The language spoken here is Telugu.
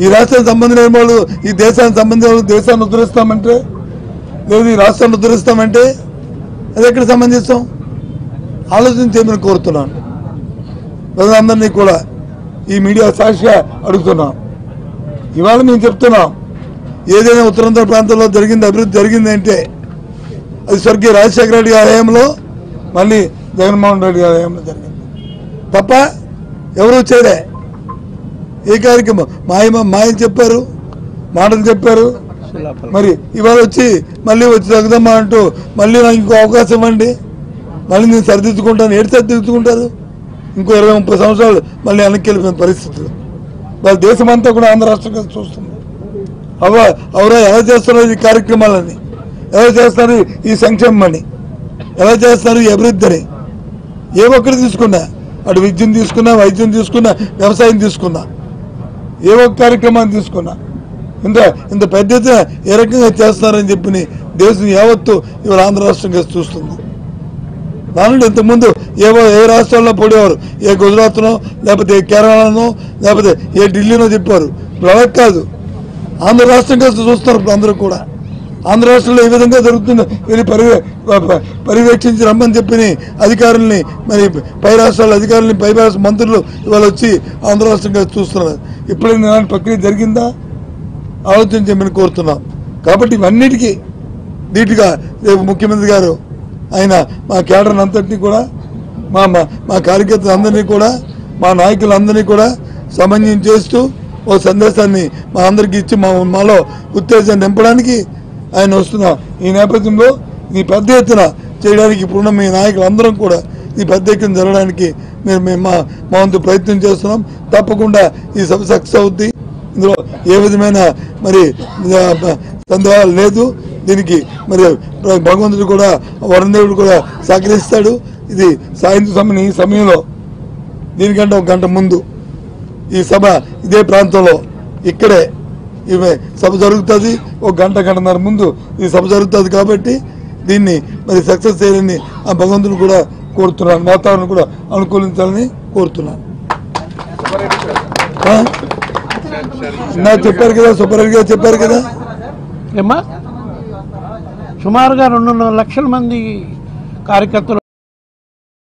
ఈ రాష్ట్రానికి సంబంధించిన వాళ్ళు ఈ దేశానికి సంబంధించిన వాళ్ళు దేశాన్ని ఉద్ధరిస్తామంటే లేదు ఈ రాష్ట్రాన్ని ఉద్ధరిస్తామంటే అది ఎక్కడ సంబంధిస్తాం ఆలోచించేమని కోరుతున్నాను. ప్రజలందరినీ కూడా ఈ మీడియా సాక్షిగా అడుగుతున్నాం. ఇవాళ మేము చెప్తున్నాం ఏదైనా ఉత్తరాంధ్ర ప్రాంతంలో జరిగింది అభివృద్ధి జరిగింది అంటే అది స్వర్గీయ రాజశేఖర రెడ్డి గారి హయాంలో మళ్ళీ జగన్మోహన్ రెడ్డి గారి హయాంలో జరిగింది తప్ప ఎవరు చేయలే. ఏ కార్యక్రమం మాయలు చెప్పారు, మాటలు చెప్పారు. మరి ఇవాళ మళ్ళీ వచ్చి తగ్గుదమ్మా అంటూ మళ్ళీ నాకు ఇంకో అవకాశం ఇవ్వండి, మళ్ళీ నేను సరిదిద్దుకుంటాను. ఏడు సరిదిద్దుకుంటారు? ఇంకో 20-30 సంవత్సరాలు మళ్ళీ వెనక్కి వెళ్ళిపోయిన పరిస్థితులు. వాళ్ళ దేశమంతా కూడా ఆంధ్ర రాష్ట్రంగా చూస్తుంది. అవరా ఎలా చేస్తున్నారు ఈ కార్యక్రమాలని, ఎలా చేస్తారు ఈ సంక్షేమాన్ని, ఎలా చేస్తారు ఈ అభివృద్ధిని. ఏ ఒక్కరు తీసుకున్నా, అటు విద్యను తీసుకున్నా, వైద్యం తీసుకున్నా, వ్యవసాయం తీసుకున్నా, ఏ ఒక్క కార్యక్రమాన్ని తీసుకున్నా ఇంత పెద్ద ఎత్తున ఏ రకంగా చేస్తున్నారని చెప్పి దేశం యావత్తు ఇవాళ ఆంధ్ర రాష్ట్రంగా చూస్తుంది. దానిలో ఇంతకుముందు ఏ రాష్ట్రాల్లో పోడేవారు, ఏ గుజరాత్నో లేకపోతే ఏ కేరళనో లేకపోతే ఏ ఢిల్లీనో చెప్పారు. ఇప్పుడు అలా కాదు, ఆంధ్ర రాష్ట్రంగా చూస్తున్నారు. ఇప్పుడు అందరూ కూడా ఆంధ్ర రాష్ట్రంలో ఏ విధంగా జరుగుతుందో వెళ్ళి పర్యవేక్షించి రమ్మని చెప్పి అధికారుల్ని, మరి పై రాష్ట్రాల అధికారులని, పై రాష్ట్ర మంత్రులు ఇవాళ వచ్చి ఆంధ్ర రాష్ట్రంగా చూస్తున్నారు. ఎప్పుడైనా ఇలాంటి ప్రక్రియ జరిగిందా ఆలోచించమని కోరుతున్నాం. కాబట్టి ఇవన్నిటికీ ధీటుగా రేపు ముఖ్యమంత్రి గారు ఆయన మా కేడర్ని అంతటినీ కూడా మా కార్యకర్తలందరినీ కూడా మా నాయకులందరినీ కూడా సమన్వయం చేస్తూ ఓ సందేశాన్ని మా అందరికీ ఇచ్చి మాలో ఉత్తేజాన్ని నింపడానికి ఆయన వస్తున్న ఈ నేపథ్యంలో ఈ పెద్ద ఎత్తున చేయడానికి ఇప్పుడున్న మీ నాయకులందరం కూడా ఈ పెద్ద ఎత్తున జరగడానికి మా వంతు ప్రయత్నం చేస్తున్నాం. తప్పకుండా ఈ సభ సక్సెస్ అవుద్ది. ఇందులో ఏ విధమైన మరి సందేహాలు లేదు. దీనికి మరి భగవంతుడు కూడా వరుణదేవుడు కూడా సహకరిస్తాడు. ఇది సాయంత్రం ఈ సమయంలో దీనికంటే 1 గంట ముందు ఈ సభ ఇదే ప్రాంతంలో ఇక్కడే ఈ సభ జరుగుతుంది. 1 గంటన్నర ముందు ఈ సభ జరుగుతుంది. కాబట్టి దీన్ని మరి సక్సెస్ చేయాలని ఆ భగవంతుని కూడా కోరుతున్నాను. వాతావరణం కూడా అనుకూలించాలని కోరుతున్నాను. నాకు చెప్పారు కదా, సుబ్బారెడ్డి గారు చెప్పారు కదా, సుమారుగా 2.5 లక్షల మంది కార్యకర్తలు